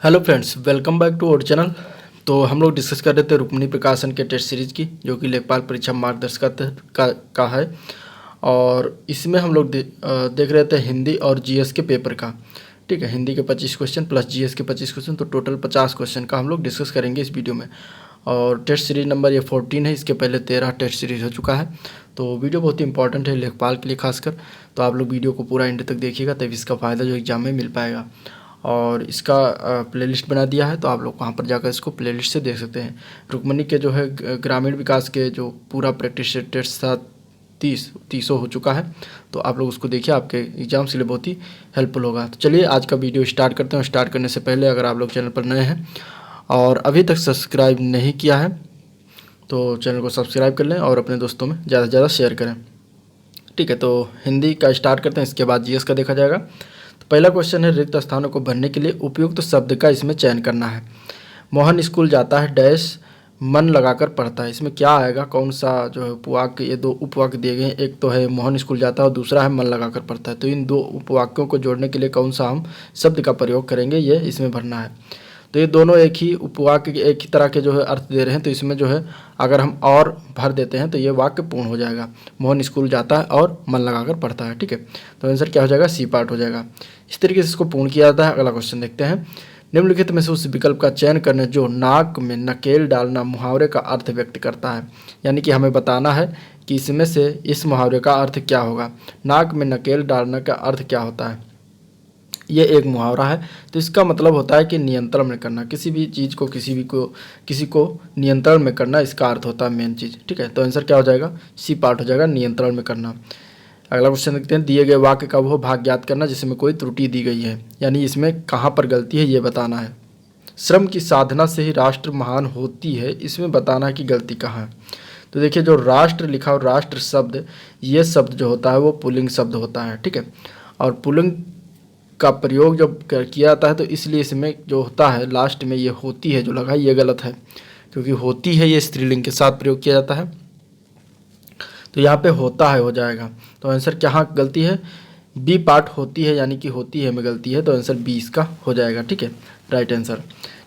Hello friends, welcome back to our channel. तो हम लोग डिस्कस कर रहे थे रुक्मिणी प्रकाशन के टेस्ट सीरीज की, जो कि लेखपाल परीक्षा मार्गदर्शिका का है। और इसमें हम लोग देख रहे थे हिंदी और जीएस के पेपर का। ठीक है, हिंदी के 25 क्वेश्चन प्लस जीएस के 25 क्वेश्चन, तो टोटल 50 क्वेश्चन का हम लोग डिस्कस करेंगे इस वीडियो में। और टेस्ट सीरीज नंबर ये 14 है। इसके पहले 13 टेस्ट सीरीज हो चुका है। तो वीडियो बहुत ही इंपॉर्टेंट है लेखपाल के लिए खासकर। तो आप लोग वीडियो को पूरा एंड तक देखिएगा, तभी इसका फ़ायदा जो एग्जाम में मिल पाएगा। और इसका प्लेलिस्ट बना दिया है, तो आप लोग वहाँ पर जाकर इसको प्लेलिस्ट से देख सकते हैं। रुक्मिणी के जो है ग्रामीण विकास के जो पूरा प्रैक्टिस टेस्ट था 30 हो चुका है। तो आप लोग उसको देखिए, आपके एग्जाम्स के लिए बहुत ही हेल्पफुल होगा। तो चलिए आज का वीडियो स्टार्ट करते हैं। स्टार्ट करने से पहले अगर आप लोग चैनल पर नए हैं और अभी तक सब्सक्राइब नहीं किया है तो चैनल को सब्सक्राइब कर लें और अपने दोस्तों में ज़्यादा से ज़्यादा शेयर करें। ठीक है, तो हिंदी का स्टार्ट करते हैं, इसके बाद जीएस का देखा जाएगा। तो पहला क्वेश्चन है, रिक्त स्थानों को भरने के लिए उपयुक्त शब्द का इसमें चयन करना है। मोहन स्कूल जाता है डैश मन लगाकर पढ़ता है। इसमें क्या आएगा, कौन सा जो है उपवाक्य, ये दो उपवाक्य दिए गए हैं। एक तो है मोहन स्कूल जाता है और दूसरा है मन लगाकर पढ़ता है। तो इन दो उपवाक्यों को जोड़ने के लिए कौन सा हम शब्द का प्रयोग करेंगे, ये इसमें भरना है। तो ये दोनों एक ही उपवाक्य के एक ही तरह के जो है अर्थ दे रहे हैं। तो इसमें जो है अगर हम और भर देते हैं तो ये वाक्य पूर्ण हो जाएगा। मोहन स्कूल जाता है और मन लगाकर पढ़ता है। ठीक है, तो आंसर क्या हो जाएगा, सी पार्ट हो जाएगा। इस तरीके से इसको पूर्ण किया जाता है। अगला क्वेश्चन देखते हैं। निम्नलिखित में से उस विकल्प का चयन करने जो नाक में नकेल डालना मुहावरे का अर्थ व्यक्त करता है। यानी कि हमें बताना है कि इसमें से इस मुहावरे का अर्थ क्या होगा। नाक में नकेल डालना का अर्थ क्या होता है, ये एक मुहावरा है। तो इसका मतलब होता है कि नियंत्रण में करना, किसी भी चीज़ को किसी को नियंत्रण में करना, इसका अर्थ होता है मेन चीज़। ठीक है, तो आंसर क्या हो जाएगा, सी पार्ट हो जाएगा, नियंत्रण में करना। अगला क्वेश्चन देखते हैं। दिए गए वाक्य का वो भाग ज्ञात करना जिसमें कोई त्रुटि दी गई है, यानी इसमें कहाँ पर गलती है ये बताना है। श्रम की साधना से ही राष्ट्र महान होती है, इसमें बताना है कि गलती कहाँ है। तो देखिए, जो राष्ट्र लिखा हो, राष्ट्र शब्द, ये शब्द जो होता है वो पुल्लिंग शब्द होता है। ठीक है, और पुल्लिंग का प्रयोग जब किया जाता है तो इसलिए इसमें जो होता है लास्ट में ये होती है जो लगा, ये गलत है, क्योंकि होती है ये स्त्रीलिंग के साथ प्रयोग किया जाता है। तो यहाँ पे होता है हो जाएगा। तो आंसर क्या गलती है, बी पार्ट होती है, यानी कि होती है में गलती है। तो आंसर बी इसका हो जाएगा। ठीक है, राइट आंसर।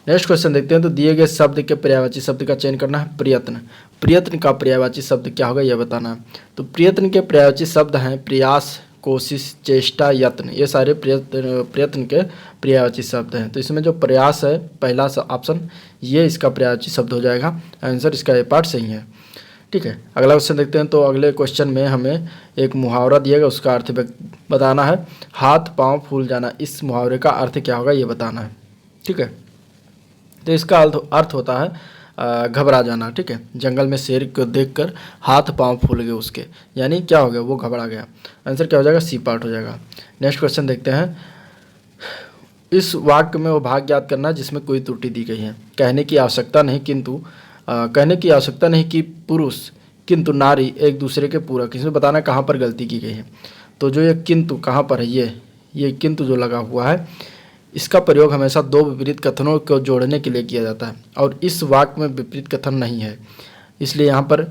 नेक्स्ट क्वेश्चन देखते हैं। तो दिए गए शब्द के पर्यायवाची शब्द का चयन करना है। प्रयत्न, प्रयत्न का पर्यायवाची शब्द क्या होगा यह बताना है। तो प्रयत्न के पर्यायवाची शब्द हैं प्रयास, कोशिश, चेष्टा, यत्न। ये सारे प्रयत्न के पर्यायवाची शब्द हैं। तो इसमें जो प्रयास है पहला ऑप्शन, ये इसका पर्यायवाची शब्द हो जाएगा। आंसर इसका ए पार्ट सही है। ठीक है, अगला क्वेश्चन देखते हैं। तो अगले क्वेश्चन में हमें एक मुहावरा दिएगा, उसका अर्थ बताना है। हाथ पांव फूल जाना, इस मुहावरे का अर्थ क्या होगा ये बताना है। ठीक है, तो इसका अर्थ होता है घबरा जाना। ठीक है, जंगल में शेर को देखकर हाथ पांव फूल गए उसके, यानी क्या हो गया, वो घबरा गया। आंसर क्या हो जाएगा, सी पार्ट हो जाएगा। नेक्स्ट क्वेश्चन देखते हैं। इस वाक्य में वो भाग ज्ञात करना जिसमें कोई त्रुटि दी गई है। कहने की आवश्यकता नहीं कि पुरुष किंतु नारी एक दूसरे के पूरक, इसमें बताना कहाँ पर गलती की गई है। तो जो ये किंतु कहाँ पर है, ये किंतु जो लगा हुआ है, इसका प्रयोग हमेशा दो विपरीत कथनों को जोड़ने के लिए किया जाता है, और इस वाक्य में विपरीत कथन नहीं है, इसलिए यहाँ पर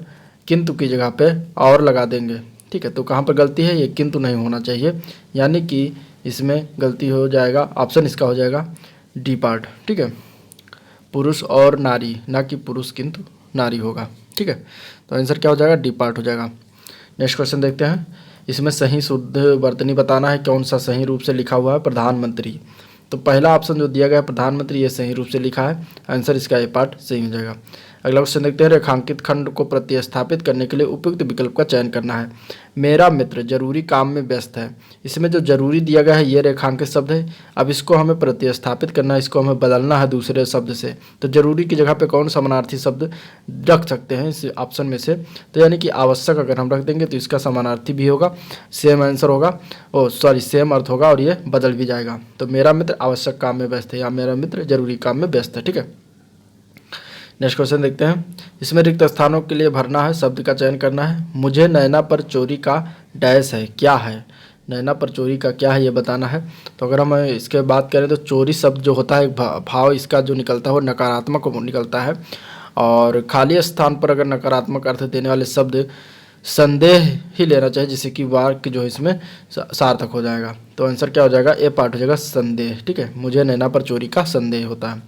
किंतु की जगह पे और लगा देंगे। ठीक है, तो कहाँ पर गलती है, ये किंतु नहीं होना चाहिए, यानी कि इसमें गलती हो जाएगा। ऑप्शन इसका हो जाएगा डी पार्ट। ठीक है, पुरुष और नारी, ना कि पुरुष किंतु नारी होगा। ठीक है, तो आंसर क्या हो जाएगा, डी पार्ट हो जाएगा। नेक्स्ट क्वेश्चन देखते हैं। इसमें सही शुद्ध वर्तनी बताना है। कौन सा सही रूप से लिखा हुआ है, प्रधानमंत्री। तो पहला ऑप्शन जो दिया गया है प्रधानमंत्री, ये सही रूप से लिखा है। आंसर इसका ए पार्ट सही हो जाएगा। अगला क्वेश्चन देखते हैं। रेखांकित खंड को प्रतिस्थापित करने के लिए उपयुक्त विकल्प का चयन करना है। मेरा मित्र जरूरी काम में व्यस्त है, इसमें जो जरूरी दिया गया है ये रेखांकित शब्द है। अब इसको हमें प्रतिस्थापित करना है, इसको हमें बदलना है दूसरे शब्द से। तो जरूरी की जगह पे कौन समानार्थी शब्द रख सकते हैं इस ऑप्शन में से, तो यानी कि आवश्यक अगर हम रख देंगे तो इसका समानार्थी भी होगा, सेम आंसर होगा, सेम अर्थ होगा और ये बदल भी जाएगा। तो मेरा मित्र आवश्यक काम में व्यस्त है, या मेरा मित्र जरूरी काम में व्यस्त है। ठीक है, नेक्स्ट क्वेश्चन देखते हैं। इसमें रिक्त स्थानों के लिए भरना है, शब्द का चयन करना है। मुझे नैना पर चोरी का डैश है, क्या है, नैना पर चोरी का क्या है ये बताना है। तो अगर हम इसके बात करें तो चोरी शब्द जो होता है एक भाव इसका जो निकलता है वो नकारात्मक निकलता है, और खाली स्थान पर अगर नकारात्मक अर्थ देने वाले शब्द संदेह ही लेना चाहिए, जिससे कि वाक्य जो है इसमें सार्थक हो जाएगा। तो आंसर क्या हो जाएगा, ए पार्ट हो जाएगा संदेह। ठीक है, मुझे नैना पर चोरी का संदेह होता है।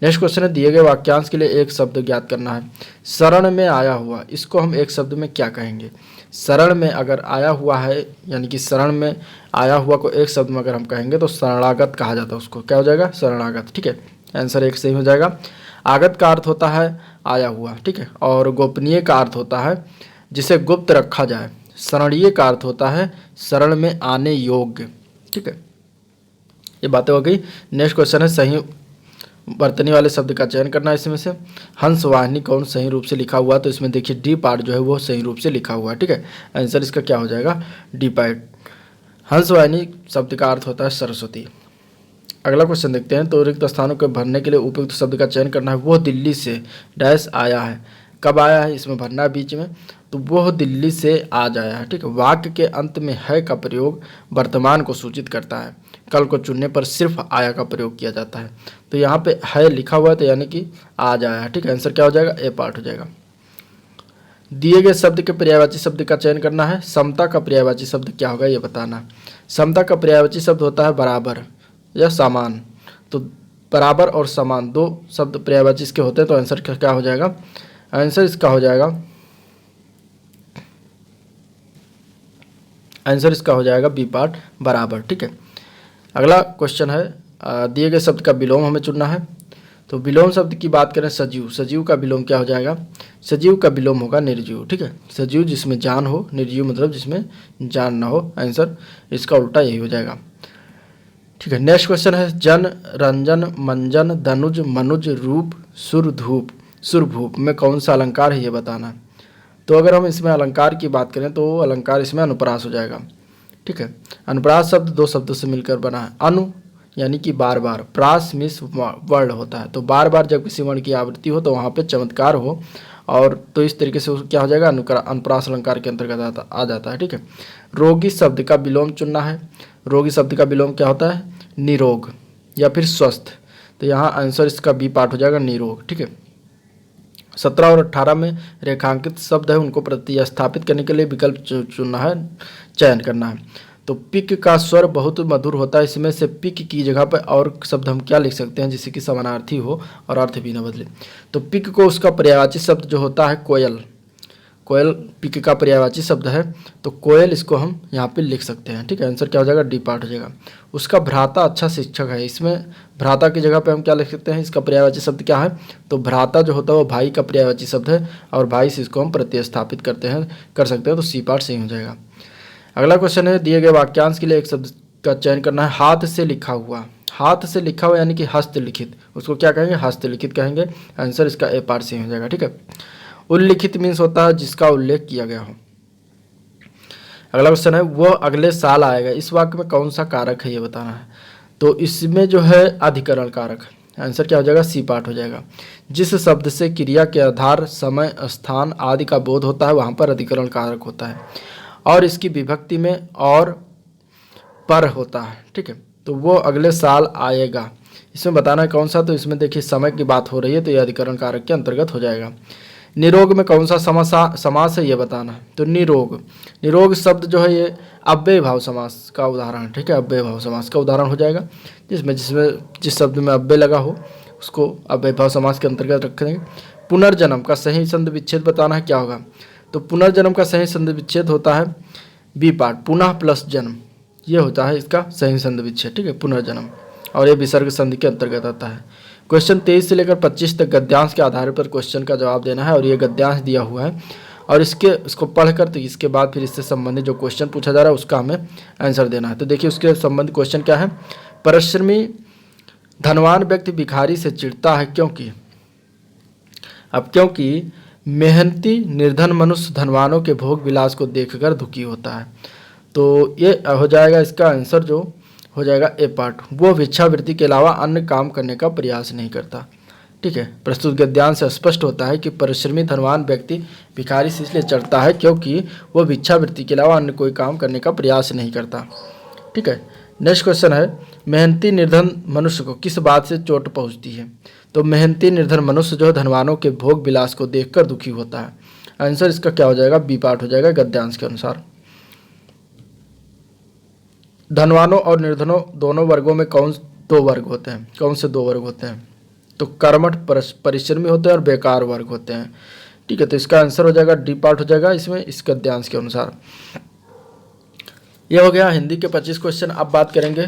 नेक्स्ट क्वेश्चन है, दिए गए वाक्यांश के लिए एक शब्द ज्ञात करना है। शरण में आया हुआ, इसको हम एक शब्द में क्या कहेंगे। शरण में अगर आया हुआ है, यानी कि शरण में आया हुआ को एक शब्द में अगर हम कहेंगे तो शरणागत कहा जाता है उसको। क्या हो जाएगा, शरणागत। ठीक है, आंसर एक सही हो जाएगा। आगत का अर्थ होता है आया हुआ। ठीक है, और गोपनीय का अर्थ होता है जिसे गुप्त रखा जाए। शरणीय का अर्थ होता है शरण में आने योग्य। ठीक है, ये बातें हो गई। नेक्स्ट क्वेश्चन है, सही वर्तनी वाले शब्द का चयन करना है इसमें से। हंस वाहिनी कौन सही रूप से लिखा हुआ, तो इसमें देखिए डी पार्ट जो है वो सही रूप से लिखा हुआ है। ठीक है, आंसर इसका क्या हो जाएगा, डी पार्ट। हंस वाहिनी शब्द का अर्थ होता है सरस्वती। अगला क्वेश्चन देखते हैं, तो रिक्त स्थानों को भरने के लिए उपयुक्त शब्द का चयन करना है। वो दिल्ली से डैश आया है, कब आया है इसमें भरना है बीच में, तो वह दिल्ली से आज आया है। ठीक है, वाक्य के अंत में है का प्रयोग वर्तमान को सूचित करता है। कल को चुनने पर सिर्फ आया का प्रयोग किया जाता है, तो यहाँ पे है लिखा हुआ है तो यानी कि आज आया है। ठीक है, आंसर क्या हो जाएगा, ए पार्ट हो जाएगा। दिए गए शब्द के पर्यायवाची शब्द का चयन करना है। समता का पर्यायवाची शब्द क्या होगा ये बताना। समता का पर्यायवाची शब्द होता है बराबर या समान। तो बराबर और समान दो शब्द पर्यायवाची इसके होते हैं, तो आंसर क्या हो जाएगा, आंसर इसका हो जाएगा, आंसर इसका हो जाएगा बी पार्ट, बराबर। ठीक है, अगला क्वेश्चन है, दिए गए शब्द का विलोम हमें चुनना है। तो विलोम शब्द की बात करें, सजीव, सजीव का विलोम क्या हो जाएगा, सजीव का विलोम होगा निर्जीव। ठीक है, सजीव जिसमें जान हो, निर्जीव मतलब जिसमें जान ना हो। आंसर इसका उल्टा यही हो जाएगा। ठीक है, नेक्स्ट क्वेश्चन है, जन, रंजन, मंजन, धनुज, मनुज, रूप, सुर, धूप, सुरभूप में कौन सा अलंकार है ये बताना। तो अगर हम इसमें अलंकार की बात करें तो अलंकार इसमें अनुप्रास हो जाएगा। ठीक है, अनुप्रास शब्द दो शब्दों से मिलकर बना है। अनु यानी कि बार बार, प्रास मिस वर्ण होता है, तो बार बार जब किसी वर्ण की आवृत्ति हो तो वहाँ पे चमत्कार हो, और तो इस तरीके से क्या हो जाएगा, अनुप्रास अलंकार के अंतर्गत आ जाता है। ठीक है, रोगी शब्द का विलोम चुनना है। रोगी शब्द का विलोम क्या होता है, निरोग या फिर स्वस्थ, तो यहाँ आंसर इसका बी पार्ट हो जाएगा, निरोग। ठीक है, 17 और 18 में रेखांकित शब्द है, उनको प्रतिस्थापित करने के लिए विकल्प चुनना है, चयन करना है। तो पिक का स्वर बहुत मधुर होता है, इसमें से पिक की जगह पर और शब्द हम क्या लिख सकते हैं जिससे कि समानार्थी हो और अर्थ भी न बदले। तो पिक को उसका पर्यायवाची शब्द जो होता है कोयल, कोयल पिक का पर्यायवाची शब्द है, तो कोयल इसको हम यहाँ पे लिख सकते हैं। ठीक है, आंसर क्या हो जाएगा, डी पार्ट हो जाएगा। उसका भ्राता अच्छा शिक्षक है, इसमें भ्राता की जगह पे हम क्या लिख सकते हैं, इसका पर्यायवाची शब्द क्या है, तो भ्राता जो होता है वो भाई का पर्यायवाची शब्द है, और भाई से इसको हम प्रतिस्थापित कर सकते हैं, तो सी पार्ट सही हो जाएगा। अगला क्वेश्चन है, दिए गए वाक्यांश के लिए एक शब्द का चयन करना है। हाथ से लिखा हुआ, हाथ से लिखा हुआ यानी कि हस्तलिखित, उसको क्या कहेंगे, हस्तलिखित कहेंगे। आंसर इसका ए पार्ट सही हो जाएगा। ठीक है, उल्लिखित मीन्स होता है जिसका उल्लेख किया गया हो। अगला क्वेश्चन है, वह अगले साल आएगा, इस वाक्य में कौन सा कारक है ये बताना है। तो इसमें जो है अधिकरण कारक, आंसर क्या हो जाएगा, सी पार्ट हो जाएगा। जिस शब्द से क्रिया के आधार, समय, स्थान आदि का बोध होता है वहाँ पर अधिकरण कारक होता है, और इसकी विभक्ति में और पर होता है। ठीक है, तो वो अगले साल आएगा, इसमें बताना है कौन सा, तो इसमें देखिए समय की बात हो रही है, तो यह अधिकरण कारक के अंतर्गत हो जाएगा। निरोग में कौन सा समास है ये बताना है। तो निरोग, निरोग शब्द जो है ये अव्यय भाव समास का उदाहरण है। ठीक है, अव्यय भाव समास का उदाहरण हो जाएगा, जिसमें जिस शब्द में अव्यय लगा हो उसको अव्यय भाव समास के अंतर्गत रखेंगे। पुनर्जन्म का सही संधि विच्छेद बताना है, क्या होगा। तो पुनर्जन्म का सही संधि विच्छेद होता है बी पार्ट, पुनः प्लस जन्म, ये होता है इसका सही संधि विच्छेद। ठीक है, पुनर्जन्म, और ये विसर्ग संधि के अंतर्गत आता है। क्वेश्चन 23 से लेकर 25 तक गद्यांश के आधार पर क्वेश्चन का जवाब देना है, और ये गद्यांश दिया हुआ है, और इसको पढ़कर तो इसके बाद फिर इससे संबंधित जो क्वेश्चन पूछा जा रहा है उसका हमें आंसर देना है। तो देखिए उसके संबंधित क्वेश्चन क्या है। परिश्रमी धनवान व्यक्ति भिखारी से चिढ़ता है क्योंकि मेहनती निर्धन मनुष्य धनवानों के भोग विलास को देखकर दुखी होता है। तो ये हो जाएगा इसका आंसर जो हो जाएगा ए पार्ट, वो भिक्षावृत्ति के अलावा अन्य काम करने का प्रयास नहीं करता। ठीक है, प्रस्तुत गद्यांश से स्पष्ट होता है कि परिश्रमी धनवान व्यक्ति भिखारी से इसलिए चढ़ता है क्योंकि वह भिक्षावृत्ति के अलावा अन्य कोई काम करने का प्रयास नहीं करता। ठीक है, नेक्स्ट क्वेश्चन है, मेहनती निर्धन मनुष्य को किस बात से चोट पहुंचती है। तो मेहनती निर्धन मनुष्य जो धनवानों के भोग विलास को देखकर दुखी होता है। आंसर इसका क्या हो जाएगा, बी पार्ट हो जाएगा गद्यांश के अनुसार। धनवानों और निर्धनों दोनों वर्गों में कौन दो वर्ग होते हैं, कौन से दो वर्ग होते हैं? तो कर्मठ परिश्रमी होते हैं और बेकार वर्ग होते हैं। ठीक है, तो इसका आंसर हो जाएगा डी पार्ट हो जाएगा इसमें, इस गद्यांश के अनुसार। ये हो गया हिंदी के 25 क्वेश्चन। अब बात करेंगे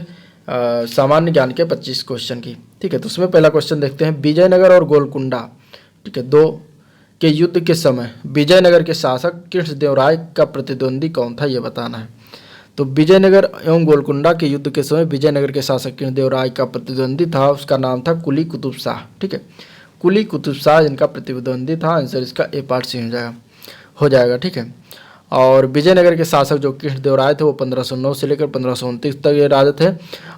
सामान्य ज्ञान के 25 क्वेश्चन की। ठीक है, तो उसमें पहला क्वेश्चन देखते हैं, विजयनगर और गोलकुंडा, ठीक है, दो के युद्ध के समय विजयनगर के शासक कृष्णदेवराय का प्रतिद्वंदी कौन था, ये बताना है। तो विजयनगर एवं गोलकुंडा के युद्ध के समय विजयनगर के शासक कृष्णदेवराय का प्रतिद्वंदी था, उसका नाम था कुली कुतुब शाह। ठीक है, कुली कुतुब शाह इनका प्रतिद्वंदी था। आंसर इसका ए पार्ट से हो जाएगा। ठीक है, और विजयनगर के शासक जो कृष्णदेवराय थे वो 1509 से लेकर 1529 तक ये राजा थे,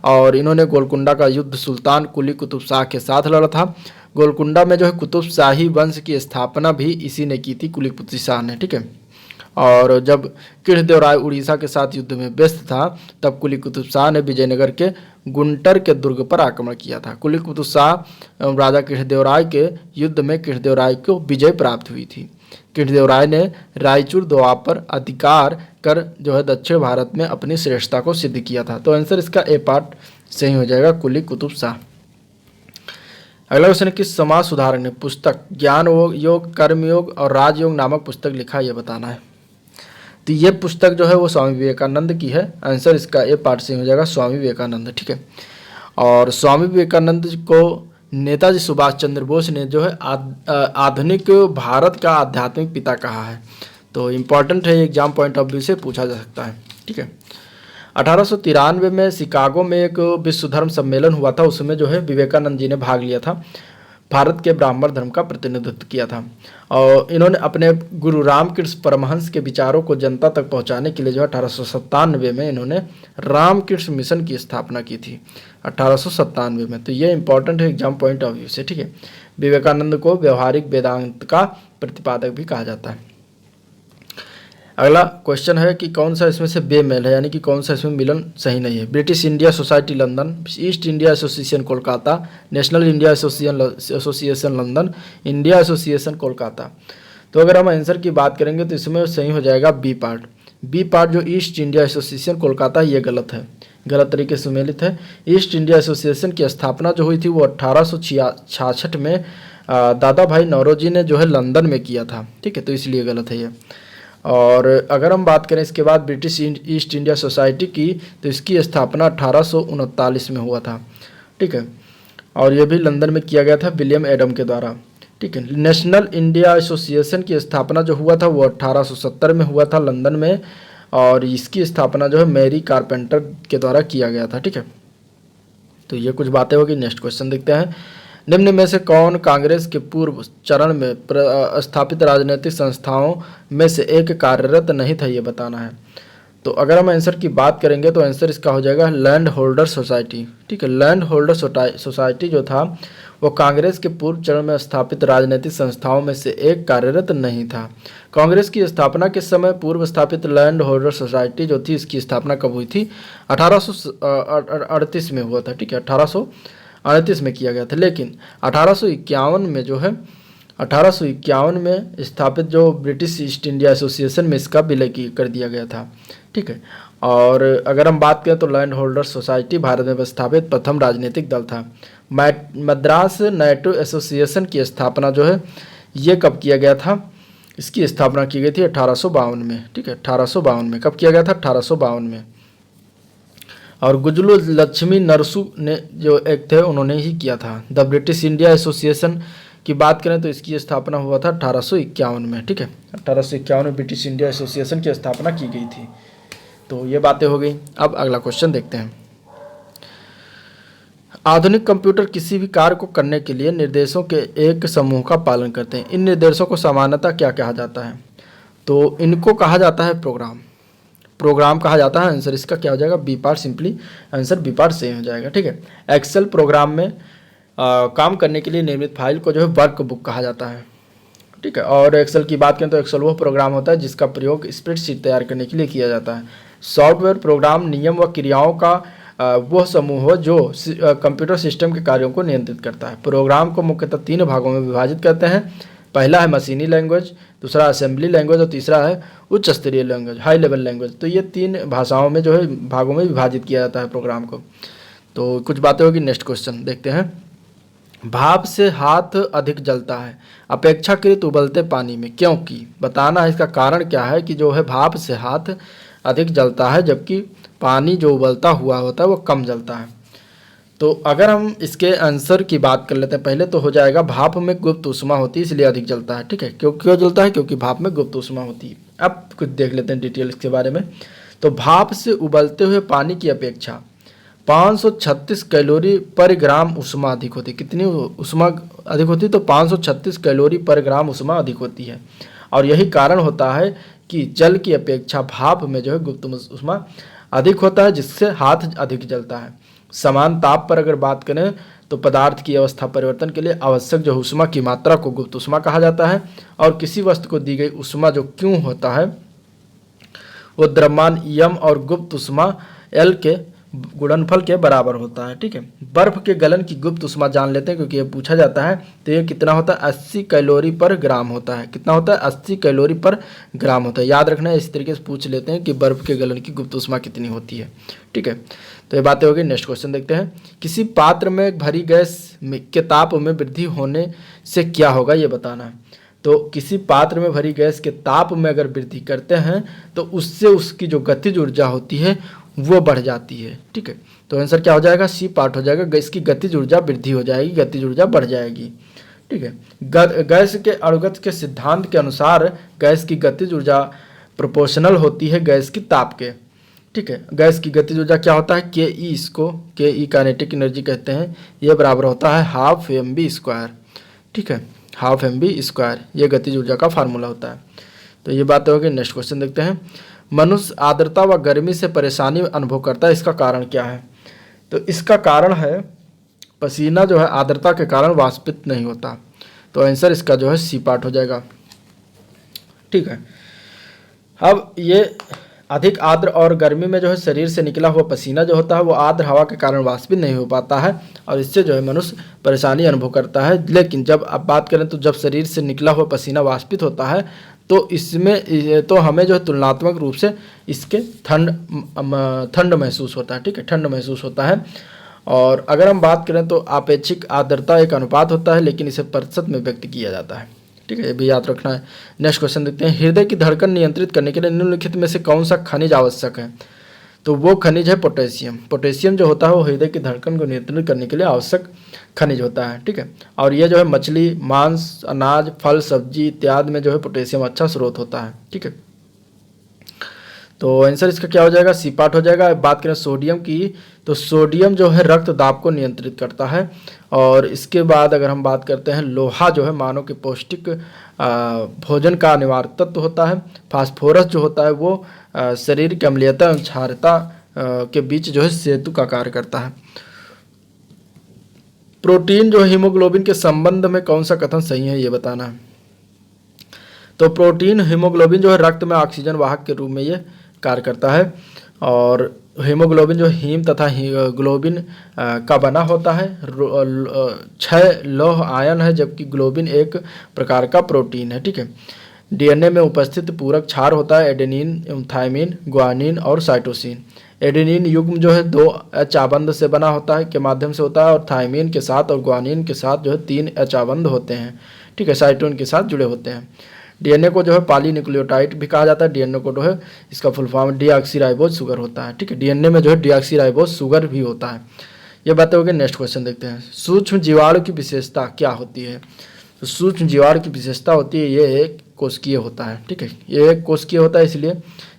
और इन्होंने गोलकुंडा का युद्ध सुल्तान कुली कुतुब शाह के साथ लड़ा था। गोलकुंडा में जो है कुतुब शाही वंश की स्थापना भी इसी ने की थी, कुली कुतुब शाह ने। ठीक है, और जब कृष्णदेवराय उड़ीसा के साथ युद्ध में व्यस्त था तब कुली कुतुब शाह ने विजयनगर के गुंटर के दुर्ग पर आक्रमण किया था। कुली कुतुब शाह राजा कृष्णदेवराय के युद्ध में कृष्णदेवराय को विजय प्राप्त हुई थी। कृष्णदेवराय ने रायचूर दोआब पर अधिकार कर जो है दक्षिण भारत में अपनी श्रेष्ठता को सिद्ध किया था। तो आंसर इसका ए पार्ट सही हो जाएगा, कुली कुतुब शाह। अगला क्वेश्चन है, किस समाज सुधारक ने पुस्तक ज्ञान योग कर्मयोग और राजयोग नामक पुस्तक लिखा, यह बताना है। तो ये पुस्तक जो है वो स्वामी विवेकानंद की है। आंसर इसका ए पार्ट से हो जाएगा, स्वामी विवेकानंद। ठीक है, और स्वामी विवेकानंद को नेताजी सुभाष चंद्र बोस ने जो है आधुनिक भारत का आध्यात्मिक पिता कहा है। तो इम्पॉर्टेंट है, एग्जाम पॉइंट ऑफ व्यू से पूछा जा सकता है। ठीक है, 1893 में शिकागो में एक विश्व धर्म सम्मेलन हुआ था, उसमें जो है विवेकानंद जी ने भाग लिया था। भारत के ब्राह्मण धर्म का प्रतिनिधित्व किया था, और इन्होंने अपने गुरु रामकृष्ण परमहंस के विचारों को जनता तक पहुंचाने के लिए जो 1897 में इन्होंने रामकृष्ण मिशन की स्थापना की थी, 1897 में। तो ये इंपॉर्टेंट है एग्जाम पॉइंट ऑफ व्यू से। ठीक है, विवेकानंद को व्यवहारिक वेदांत का प्रतिपादक भी कहा जाता है। अगला क्वेश्चन है कि कौन सा इसमें से बेमेल है, यानी कि कौन सा इसमें मिलन सही नहीं है। British India society London, east India association Kolkata, national India association London, India association Kolkata. तो अगर हम आंसर की बात करेंगे तो इसमें सही हो जाएगा बी पार्ट। बी पार्ट जो ईस्ट इंडिया एसोसिएशन कोलकाता, ये गलत है, गलत तरीके से सुमेलित है। ईस्ट इंडिया एसोसिएशन की स्थापना जो हुई थी वो 1866 में दादा भाई नौरोजी ने जो है लंदन में किया था। ठीक है, तो इसलिए गलत है ये। और अगर हम बात करें इसके बाद ब्रिटिश ईस्ट इंडिया सोसाइटी की, तो इसकी स्थापना 1839 में हुआ था। ठीक है, और ये भी लंदन में किया गया था विलियम एडम के द्वारा। ठीक है, नेशनल इंडिया एसोसिएशन की स्थापना जो हुआ था वो 1870 में हुआ था लंदन में, और इसकी स्थापना जो है मैरी कारपेंटर के द्वारा किया गया था। ठीक है, तो ये कुछ बातें होगी। नेक्स्ट क्वेश्चन देखते हैं, निम्न में से कौन कांग्रेस के पूर्व चरण में स्थापित राजनीतिक संस्थाओं में से एक कार्यरत नहीं था, ये बताना है। तो अगर हम आंसर की बात करेंगे तो आंसर इसका हो जाएगा लैंड होल्डर सोसाइटी। ठीक है, लैंड होल्डर सोसाइटी जो था वो कांग्रेस के पूर्व चरण में स्थापित राजनीतिक संस्थाओं में से एक कार्यरत नहीं था। कांग्रेस की स्थापना के समय पूर्व स्थापित लैंड होल्डर सोसाइटी जो थी, इसकी स्थापना कब हुई थी, 1838 में हुआ था। ठीक है, 1838 में किया गया था, लेकिन 1851 में जो है 1851 में स्थापित जो ब्रिटिश ईस्ट इंडिया एसोसिएशन में इसका विलय कर दिया गया था। ठीक है, और अगर हम बात करें तो लैंड होल्डर सोसाइटी भारत में स्थापित प्रथम राजनीतिक दल था। मद्रास नाटो एसोसिएशन की स्थापना जो है ये कब किया गया था, इसकी स्थापना की गई थी 1852 में। ठीक है, 1852 में कब किया गया था, 1852 में। और गुजलू लक्ष्मी नरसू ने जो एक थे उन्होंने ही किया था। द ब्रिटिश इंडिया एसोसिएशन की बात करें तो इसकी स्थापना हुआ था 1851 में। ठीक है, 1851 में ब्रिटिश इंडिया एसोसिएशन की स्थापना की गई थी। तो ये बातें हो गई। अब अगला क्वेश्चन देखते हैं, आधुनिक कंप्यूटर किसी भी कार्य को करने के लिए निर्देशों के एक समूह का पालन करते हैं। इन निर्देशों को सामान्यतः क्या कहा जाता है, तो इनको कहा जाता है प्रोग्राम कहा जाता है। आंसर इसका क्या हो जाएगा, B part, simply answer B part सही हो जाएगा। ठीक है, एक्सेल प्रोग्राम में काम करने के लिए निर्मित फाइल को जो है वर्क बुक कहा जाता है। ठीक है, और एक्सेल की बात करें तो एक्सेल वह प्रोग्राम होता है जिसका प्रयोग स्प्रेडशीट तैयार करने के लिए किया जाता है। सॉफ्टवेयर प्रोग्राम नियम व क्रियाओं का वह समूह हो जो कंप्यूटर सिस्टम के कार्यों को नियंत्रित करता है। प्रोग्राम को मुख्यतः 3 भागों में विभाजित करते हैं, पहला है मशीनी लैंग्वेज, दूसरा असेंबली लैंग्वेज और तीसरा है उच्च स्तरीय लैंग्वेज, हाई लेवल लैंग्वेज। तो ये 3 भाषाओं में जो है भागों में विभाजित किया जाता है प्रोग्राम को। तो कुछ बातें होगी। नेक्स्ट क्वेश्चन देखते हैं। भाप से हाथ अधिक जलता है अपेक्षाकृत उबलते पानी में, क्योंकि बताना है इसका कारण क्या है कि जो है भाप से हाथ अधिक जलता है जबकि पानी जो उबलता हुआ होता है वो कम जलता है। तो अगर हम इसके आंसर की बात कर लेते हैं पहले, तो हो जाएगा भाप में गुप्त ऊष्मा होती है इसलिए अधिक जलता है। ठीक है, क्यों जलता है? क्योंकि भाप में गुप्त ऊष्मा होती है। अब कुछ देख लेते हैं डिटेल इसके बारे में। तो भाप से उबलते हुए पानी की अपेक्षा 536 कैलोरी पर ग्राम ऊष्मा अधिक होती है। कितनी ऊष्मा अधिक होती है? तो 536 कैलोरी पर ग्राम ऊष्मा अधिक होती है। और यही कारण होता है कि जल की अपेक्षा भाप में जो है गुप्त ऊष्मा अधिक होता है, जिससे हाथ अधिक जलता है। समान ताप पर अगर बात करें तो पदार्थ की अवस्था परिवर्तन के लिए आवश्यक जो ऊष्मा की मात्रा को गुप्त ऊष्मा कहा जाता है। और किसी वस्तु को दी गई ऊष्मा जो क्यू होता है वो द्रव्यमान यम और गुप्त ऊष्मा एल के गुणनफल के बराबर होता है। ठीक है, बर्फ के गलन की गुप्त ऊष्मा जान लेते हैं क्योंकि ये पूछा जाता है। तो ये कितना होता है? 80 कैलोरी पर ग्राम होता है। कितना होता है? 80 कैलोरी पर ग्राम होता है। याद रखना है, इस तरीके से पूछ लेते हैं कि बर्फ के गलन की गुप्त ऊष्मा कितनी होती है। ठीक है, तो ये बातें हो गई। नेक्स्ट क्वेश्चन देखते हैं। किसी पात्र में भरी गैस के ताप में वृद्धि होने से क्या होगा, ये बताना है। तो किसी पात्र में भरी गैस के ताप में अगर वृद्धि करते हैं तो उससे उसकी जो गतिज ऊर्जा होती है वो बढ़ जाती है। ठीक है, तो आंसर क्या हो जाएगा? सी पार्ट हो जाएगा। गैस की गतिज ऊर्जा वृद्धि हो जाएगी, गतिज ऊर्जा बढ़ जाएगी। ठीक है, गैस के अणुगत के सिद्धांत के अनुसार गैस की गतिज ऊर्जा प्रोपोर्शनल होती है गैस की ताप के। ठीक है, गैस की गतिज ऊर्जा क्या होता है? के ई, इसको के ई काइनेटिक एनर्जी कहते हैं। ये बराबर होता है हाफ एम बी स्क्वायर। ठीक है, हाफ एम बी स्क्वायर ये गतिज ऊर्जा का फार्मूला होता है। तो ये बात होगी। नेक्स्ट क्वेश्चन देखते हैं। मनुष्य आर्द्रता व गर्मी से परेशानी अनुभव करता है, इसका कारण क्या है? तो इसका कारण है पसीना जो है आर्द्रता के कारण वाष्पित नहीं होता। तो आंसर इसका जो है सी पार्ट हो जाएगा। ठीक है, अब ये अधिक आर्द्र और गर्मी में जो है शरीर से निकला हुआ पसीना जो होता है वो आर्द्र हवा के कारण वाष्पित नहीं हो पाता है और इससे जो है मनुष्य परेशानी अनुभव करता है। लेकिन जब आप बात करें तो जब शरीर से निकला हुआ पसीना वाष्पित होता है तो इसमें तो हमें जो है तुलनात्मक रूप से इसके ठंड महसूस होता है। ठीक है, ठंड महसूस होता है। और अगर हम बात करें तो आपेक्षिक आर्द्रता एक अनुपात होता है लेकिन इसे प्रतिशत में व्यक्त किया जाता है। ठीक है, ये भी याद रखना है। नेक्स्ट क्वेश्चन देखते हैं। हृदय की धड़कन नियंत्रित करने के लिए निम्नलिखित में से कौन सा खनिज आवश्यक है? तो वो खनिज है पोटेशियम। पोटेशियम जो होता है वो हृदय की धड़कन को नियंत्रित करने के लिए आवश्यक खनिज होता है। ठीक है, और ये जो है मछली, मांस, अनाज, फल, सब्जी इत्यादि में जो है पोटेशियम अच्छा स्रोत होता है। ठीक है, तो आंसर इसका क्या हो जाएगा? सी पार्ट हो जाएगा। बात करें सोडियम की तो सोडियम जो है रक्त दाब को नियंत्रित करता है। और इसके बाद अगर हम बात करते हैं लोहा जो है मानव के पौष्टिक भोजन का अनिवार्य तत्व होता है। फास्फोरस जो होता है वो शरीर की अम्लीयता एवं क्षारता के बीच जो है सेतु का कार्य करता है। प्रोटीन जो हीमोग्लोबिन के संबंध में कौन सा कथन सही है, ये बताना है। तो प्रोटीन हीमोग्लोबिन जो है रक्त में ऑक्सीजन वाहक के रूप में ये कार्य करता है। और हीमोग्लोबिन जो हीम तथा ग्लोबिन का बना होता है। 6 लौह आयन है जबकि ग्लोबिन एक प्रकार का प्रोटीन है। ठीक है, डीएनए में उपस्थित पूरक क्षार होता है एडेनिन, थायमिन, ग्वानिन और साइटोसिन। एडेनिन युग्म जो है 2 एच आबंध से बना होता है के माध्यम से होता है और थायमिन के साथ और ग्वानिन के साथ जो है 3 एच आबंध होते हैं। ठीक है, साइटोसिन के साथ जुड़े होते हैं। डीएनए को जो है पॉलीन्यूक्लियोटाइड भी कहा जाता है। डीएनए को जो है इसका फुल फॉर्म डीऑक्सीराइबोज शुगर होता है। ठीक है, डीएनए में जो है डीऑक्सीराइबोज शुगर भी होता है। ये बातें हो गई। नेक्स्ट क्वेश्चन देखते हैं। सूक्ष्म जीवाणु की विशेषता क्या होती है? तो सूक्ष्म जीवाणु की विशेषता होती है ये एक कोशिकीय होता है। ठीक है, ये एक कोशिकीय होता है इसलिए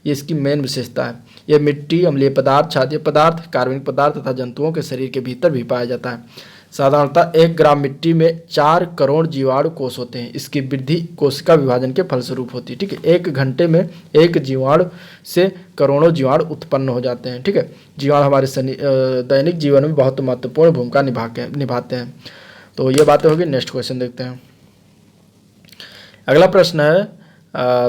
ये इसकी मेन विशेषता है। ये मिट्टी, अम्लीय पदार्थ, क्षारीय पदार्थ, कार्बनिक पदार्थ तथा जंतुओं के शरीर के भीतर भी पाया जाता है। साधारणतः 1 ग्राम मिट्टी में 4 करोड़ जीवाणु कोष होते हैं। इसकी वृद्धि कोशिका विभाजन के फलस्वरूप होती है। ठीक है, 1 घंटे में एक जीवाणु से करोड़ों जीवाणु उत्पन्न हो जाते हैं। ठीक है, जीवाणु हमारे दैनिक जीवन में बहुत महत्वपूर्ण भूमिका निभाते हैं। तो ये बातें होगी। नेक्स्ट क्वेश्चन देखते हैं। अगला प्रश्न है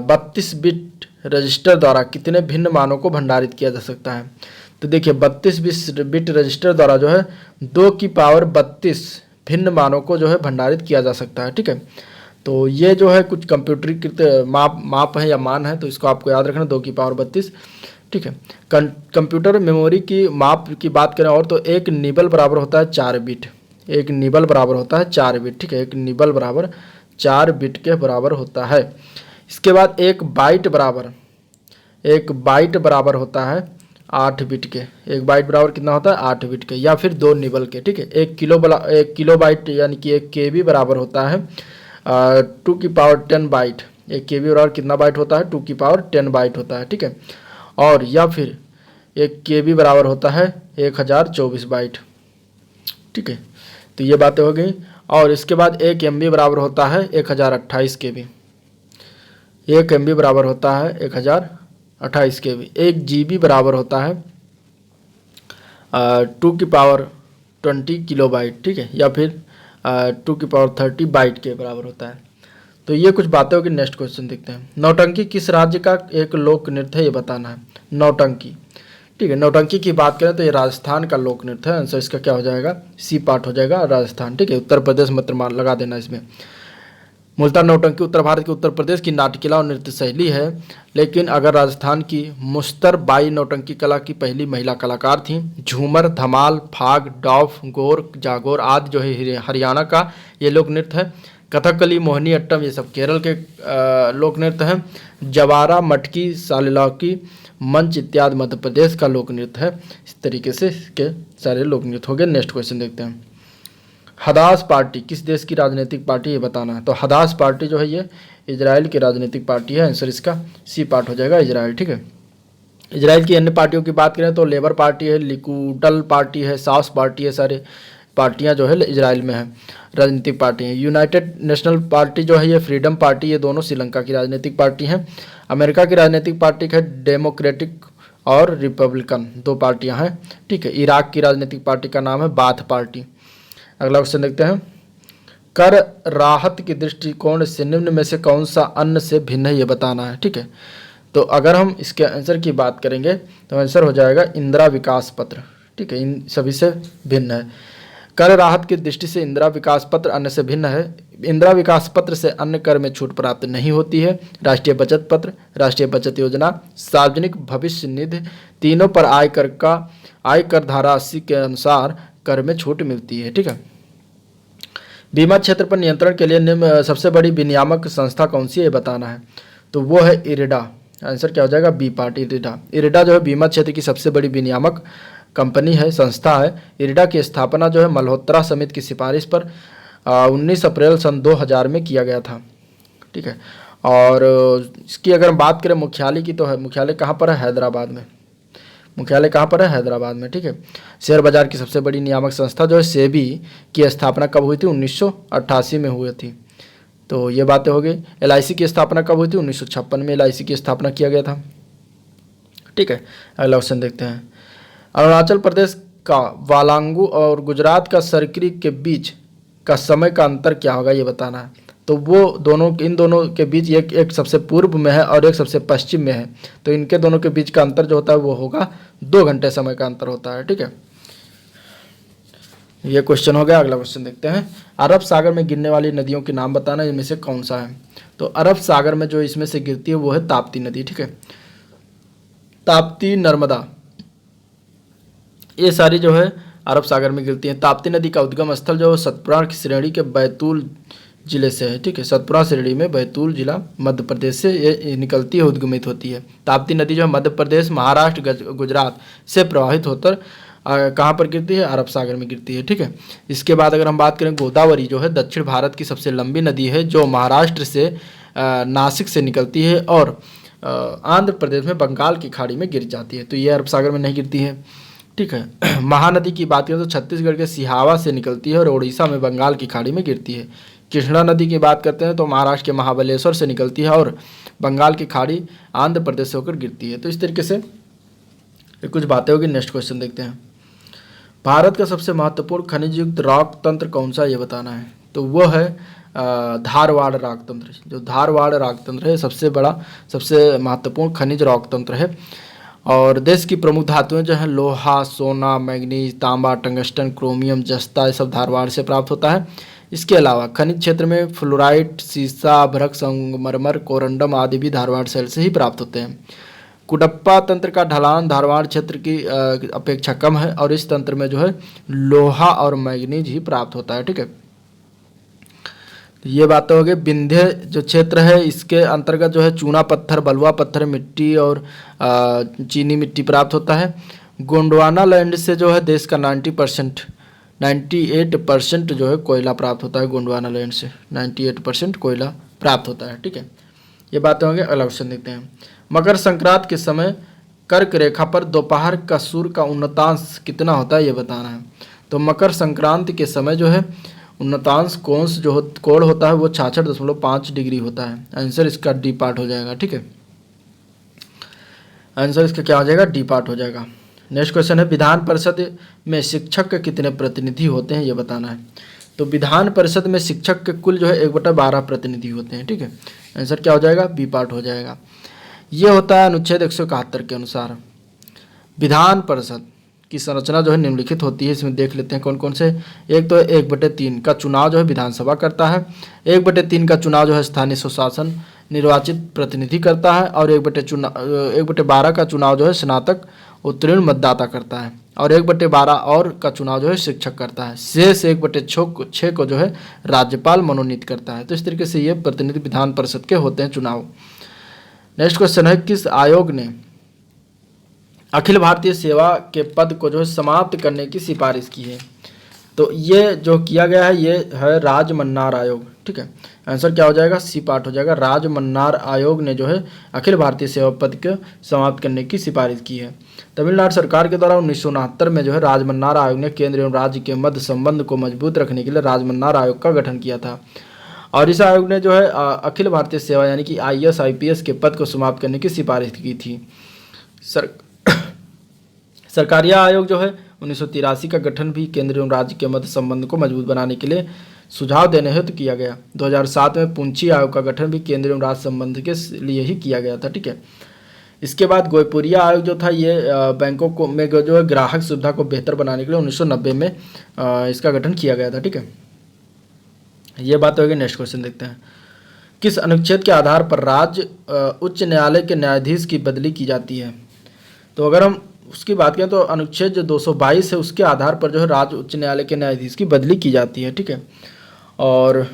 32 बिट रजिस्टर द्वारा कितने भिन्न मानों को भंडारित किया जा सकता है? तो देखिए 32 बिट रजिस्टर द्वारा जो है 2 की पावर 32 भिन्न मानों को जो है भंडारित किया जा सकता है। ठीक है, तो ये जो है कुछ कंप्यूटरीकृत माप है या मान है, तो इसको आपको याद रखना, 2 की पावर 32। ठीक है। कंप्यूटर मेमोरी की माप की बात करें और तो एक निबल बराबर होता है 4 बिट। एक निबल बराबर होता है 4 बिट। ठीक है, एक निबल बराबर 4 बिट के बराबर होता है। इसके बाद एक बाइट बराबर होता है 8 बिट के। एक बाइट बराबर कितना होता है? 8 बिट के, या फिर 2 निबल के। ठीक है, 1 किलो बाइट यानी कि 1 KB बराबर होता है 2 की पावर 10 बाइट। 1 KB बराबर कितना बाइट होता है? 2 की पावर 10 बाइट होता है। ठीक है, और या फिर 1 KB बराबर होता है 1024 बाइट। ठीक है, तो ये बातें हो गई। और इसके बाद 1 MB बराबर होता है 1028 KB। 1 MB बराबर होता है 1028 KB। 1 GB बराबर होता है 2 की पावर 20 किलोबाइट। ठीक है, या फिर 2 की पावर 30 बाइट के बराबर होता है। तो ये कुछ बातें होगी। नेक्स्ट क्वेश्चन देखते हैं। नौटंकी किस राज्य का एक लोक नृत्य है, ये बताना है। नौटंकी, ठीक है, नौटंकी की बात करें तो ये राजस्थान का लोक नृत्य है। आंसर इसका क्या हो जाएगा? सी पार्ट हो जाएगा, राजस्थान। ठीक है, उत्तर प्रदेश मत लगा देना इसमें। मूलतः नौटंकी उत्तर भारत के उत्तर प्रदेश की नाट्यकला और नृत्य शैली है, लेकिन अगर राजस्थान की मुस्तर बाई नौटंकी कला की पहली महिला कलाकार थी। झूमर, धमाल, फाग, डॉफ, गोर, जागोर आदि जो है हरियाणा का ये लोक नृत्य है। कथकली, मोहिनी अट्टम ये सब केरल के लोक नृत्य हैं। जवारा, मटकी, सालिलौकी, मंच इत्यादि मध्य प्रदेश का लोक नृत्य है। इस तरीके से इसके सारे लोक नृत्य हो गए। नेक्स्ट क्वेश्चन देखते हैं। हदास पार्टी किस देश की राजनीतिक पार्टी, ये बताना है। तो हदास पार्टी जो है ये इजराइल की राजनीतिक पार्टी है। आंसर इसका सी पार्ट हो जाएगा, इजराइल। ठीक है, इजराइल की अन्य पार्टियों की बात करें तो लेबर पार्टी है, लिकुडल पार्टी है, साउस पार्टी है। सारे पार्टियां जो है इजराइल में है, राजनीतिक पार्टी हैं। यूनाइटेड नेशनल पार्टी जो है ये फ्रीडम पार्टी, ये दोनों श्रीलंका की राजनीतिक पार्टी हैं। अमेरिका की राजनीतिक पार्टी है डेमोक्रेटिक और रिपब्लिकन, 2 पार्टियां हैं। ठीक है, इराक की राजनीतिक पार्टी का नाम है बाथ पार्टी। अगला क्वेश्चन देखते हैं। कर राहत के दृष्टिकोण से निम्न में से कौन सा अन्य से भिन्न है, ये बताना है। ठीक है, तो अगर हम इसके आंसर की बात करेंगे तो आंसर हो जाएगा इंदिरा विकास पत्र। ठीक है, इन सभी से भिन्न है। कर राहत की दृष्टि से इंदिरा विकास पत्र अन्य से भिन्न है। इंदिरा विकास पत्र से अन्य कर में छूट प्राप्त नहीं होती है। राष्ट्रीय बचत पत्र, राष्ट्रीय बचत योजना, सार्वजनिक भविष्य निधि, तीनों पर आयकर धारा 80 के अनुसार कर में छूट मिलती है। ठीक है, बीमा क्षेत्र पर नियंत्रण के लिए निम्न सबसे बड़ी विनियामक संस्था कौन सी है, बताना है। तो वो है इरिडा। आंसर क्या हो जाएगा? B part, IRDA. इरिडा जो है बीमा क्षेत्र की सबसे बड़ी विनियामक कंपनी है, संस्था है। इरिडा की स्थापना जो है मल्होत्रा समिति की सिफारिश पर 19 अप्रैल सन 2000 में किया गया था। ठीक है, और इसकी अगर हम बात करें मुख्यालय की तो है, मुख्यालय कहाँ पर है? हैदराबाद में। मुख्यालय कहाँ पर है? हैदराबाद में। ठीक है, शेयर बाजार की सबसे बड़ी नियामक संस्था जो है सेबी की स्थापना कब हुई थी? 1988 में हुई थी। तो ये बातें हो गई। LIC की स्थापना कब हुई थी? 1956 में LIC की स्थापना किया गया था। ठीक है, अगला क्वेश्चन देखते हैं। अरुणाचल प्रदेश का वालांगू और गुजरात का सरकरी के बीच का समय का अंतर क्या होगा, ये बताना है। तो वो इन दोनों के बीच एक सबसे पूर्व में है और एक सबसे पश्चिम में है। तो इनके दोनों के बीच का अंतर जो होता है वो होगा 2 घंटे समय का अंतर होता है। ठीक है, ये क्वेश्चन हो गया। अगला क्वेश्चन देखते हैं। अरब सागर में गिरने वाली नदियों के नाम बताना, इनमें से कौन सा है। तो अरब सागर में जो इसमें से गिरती है वो है ताप्ती नदी। ठीक है, ताप्ती, नर्मदा, ये सारी जो है अरब सागर में गिरती हैं। ताप्ती नदी का उद्गम स्थल जो सतपुरा की श्रेणी के बैतूल जिले से है। ठीक है, सतपुरा श्रेणी में बैतूल जिला मध्य प्रदेश से ये निकलती है, उद्गमित होती है। ताप्ती नदी जो है मध्य प्रदेश, महाराष्ट्र, गुजरात से प्रवाहित होकर कहाँ पर गिरती है? अरब सागर में गिरती है। ठीक है, इसके बाद अगर हम बात करें गोदावरी जो है दक्षिण भारत की सबसे लंबी नदी है, जो महाराष्ट्र से नासिक से निकलती है और आंध्र प्रदेश में बंगाल की खाड़ी में गिर जाती है। तो ये अरब सागर में नहीं गिरती है। ठीक है, महानदी की बात करें तो छत्तीसगढ़ के सिहावा से निकलती है और उड़ीसा में बंगाल की खाड़ी में गिरती है। कृष्णा नदी की बात करते हैं तो महाराष्ट्र के महाबलेश्वर से निकलती है और बंगाल की खाड़ी आंध्र प्रदेश से होकर गिरती है। तो इस तरीके से कुछ बातें होगी। नेक्स्ट क्वेश्चन देखते हैं। भारत का सबसे महत्वपूर्ण खनिज युक्त रॉक तंत्र कौन सा, ये बताना है। तो वो है धारवाड़ रॉक तंत्र। जो धारवाड़ रॉक तंत्र है सबसे बड़ा, सबसे महत्वपूर्ण खनिज रॉक तंत्र है। और देश की प्रमुख धातुएं जो हैं लोहा, सोना, मैग्नीज, तांबा, टंगस्टन, क्रोमियम, जस्ता, ये सब धारवाड़ से प्राप्त होता है। इसके अलावा खनिज क्षेत्र में फ्लोराइट, सीसा, अभ्रक, संगमरमर, कोरंडम आदि भी धारवाड़ शैल से ही प्राप्त होते हैं। कुडप्पा तंत्र का ढलान धारवाड़ क्षेत्र की अपेक्षा कम है और इस तंत्र में जो है लोहा और मैग्नीज ही प्राप्त होता है। ठीक है, ये बातें हो गई। विंध्य जो क्षेत्र है इसके अंतर्गत जो है चूना पत्थर, बलुआ पत्थर, मिट्टी और चीनी मिट्टी प्राप्त होता है। गोंडवाना लैंड से जो है देश का 98% जो है कोयला प्राप्त होता है। गोंडवाना लैंड से 98% कोयला प्राप्त होता है। ठीक है, ये बातें होंगे। अगला क्वेश्चन देखते हैं। मकर संक्रांति के समय कर्क रेखा पर दोपहर का सूर्य का उन्नतांश कितना होता है, ये बताना है। तो मकर संक्रांति के समय जो है उन्नतांश कोण होता है वो 66.5 डिग्री होता है। आंसर इसका डी पार्ट हो जाएगा। ठीक है, आंसर इसका क्या हो जाएगा, डी पार्ट हो जाएगा। नेक्स्ट क्वेश्चन है विधान परिषद में शिक्षक के कितने प्रतिनिधि होते हैं, ये बताना है। तो विधान परिषद में शिक्षक के कुल जो है 1/12 प्रतिनिधि होते हैं। ठीक है, आंसर क्या हो जाएगा, बी पार्ट हो जाएगा। ये होता है अनुच्छेद 171 के अनुसार। विधान परिषद की संरचना जो है निम्नलिखित होती है। इसमें देख लेते हैं कौन कौन से। एक तो 1/3 का चुनाव जो है विधानसभा करता है, 1/3 का चुनाव जो है स्थानीय स्वशासन निर्वाचित प्रतिनिधि करता है, और 1/12 का चुनाव जो है स्नातक उत्तीर्ण मतदाता करता है, और 1/12 और का चुनाव जो है शिक्षक करता है। शेष 1/6 को जो है राज्यपाल मनोनीत करता है। तो इस तरीके से ये प्रतिनिधि विधान परिषद के होते हैं चुनाव। नेक्स्ट क्वेश्चन है किस आयोग ने अखिल भारतीय सेवा के पद को जो है समाप्त करने की सिफारिश की है। तो ये जो किया गया है ये है राजमन्नार आयोग। ठीक है, आंसर क्या हो जाएगा, सी पार्ट हो जाएगा। राजमन्नार आयोग ने जो है अखिल भारतीय सेवा पद को समाप्त करने की सिफारिश की है। तमिलनाडु सरकार के द्वारा 1969 में जो है राजमन्नार आयोग ने केंद्र एवं राज्य के मध्य संबंध को मजबूत रखने के लिए राजमन्नार आयोग का गठन किया था, और इस आयोग ने जो है अखिल भारतीय सेवा यानी कि IAS IPS के पद को समाप्त करने की सिफारिश की थी। सरकारिया आयोग जो है 1983 का गठन भी केंद्र एवं राज्य के मध्य संबंध को मजबूत बनाने के लिए सुझाव देने हेतु किया गया। 2007 में पुंछी आयोग का गठन भी केंद्र एवं राज्य संबंध के लिए ही किया गया था। ठीक है, इसके बाद गोयपुरिया आयोग जो था ये बैंकों को में जो है ग्राहक सुविधा को बेहतर बनाने के लिए 1990 में इसका गठन किया गया था। ठीक है, ये बात होगी। नेक्स्ट क्वेश्चन देखते हैं। किस अनुच्छेद के आधार पर राज्य उच्च न्यायालय के न्यायाधीश की बदली की जाती है। तो अगर हम उसकी बात करें तो अनुच्छेद जो 222 है उसके आधार पर जो है राज्य उच्च न्यायालय के न्यायाधीश की बदली की जाती है। ठीक है, और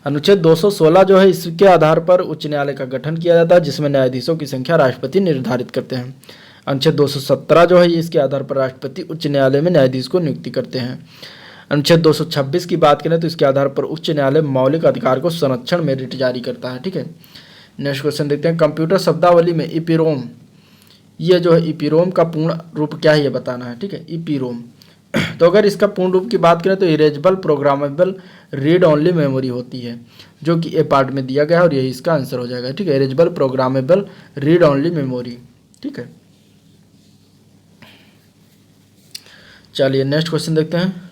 अनुच्छेद 216 जो है इसके आधार पर उच्च न्यायालय का गठन किया जाता है, जिसमें न्यायाधीशों की संख्या राष्ट्रपति निर्धारित करते हैं। अनुच्छेद 217 जो है इसके आधार पर राष्ट्रपति उच्च न्यायालय में न्यायाधीश को नियुक्ति करते हैं। अनुच्छेद 226 की बात करें तो इसके आधार पर उच्च न्यायालय मौलिक अधिकार को संरक्षण में रिट जारी करता है। ठीक है, नेक्स्ट क्वेश्चन देखते हैं। कंप्यूटर शब्दावली में ईपीरोम, ये जो है ईपीरोम का पूर्ण रूप क्या है ये बताना है। ठीक है, ईपीरोम तो अगर इसका पूर्ण रूप की बात करें तो erasable programmable read only memory होती है, जो कि ए पार्ट में दिया गया है और यही इसका आंसर हो जाएगा। ठीक है, erasable programmable read only memory. ठीक है, चलिए नेक्स्ट क्वेश्चन देखते हैं।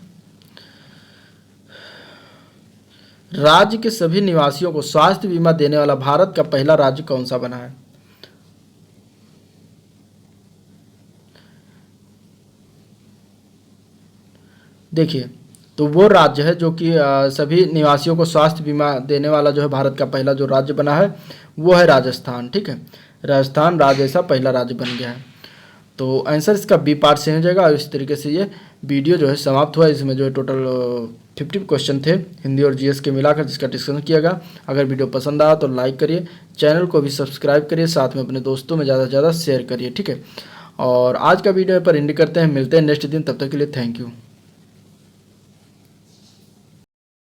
राज्य के सभी निवासियों को स्वास्थ्य बीमा देने वाला भारत का पहला राज्य कौन सा बना है। देखिए, तो वो राज्य है जो कि सभी निवासियों को स्वास्थ्य बीमा देने वाला जो है भारत का पहला जो राज्य बना है वो है राजस्थान। ठीक है, राजस्थान राज्य ऐसा पहला राज्य बन गया है। तो आंसर इसका बी पार्ट से हो जाएगा। और इस तरीके से ये वीडियो जो है समाप्त हुआ। इसमें जो है टोटल 50 क्वेश्चन थे हिंदी और GS के मिलाकर, जिसका डिस्कशन किया गया। अगर वीडियो पसंद आया तो लाइक करिए, चैनल को भी सब्सक्राइब करिए, साथ में अपने दोस्तों में ज़्यादा से ज़्यादा शेयर करिए। ठीक है, और आज का वीडियो पर एंड करते हैं, मिलते हैं नेक्स्ट दिन, तब तक के लिए थैंक यू।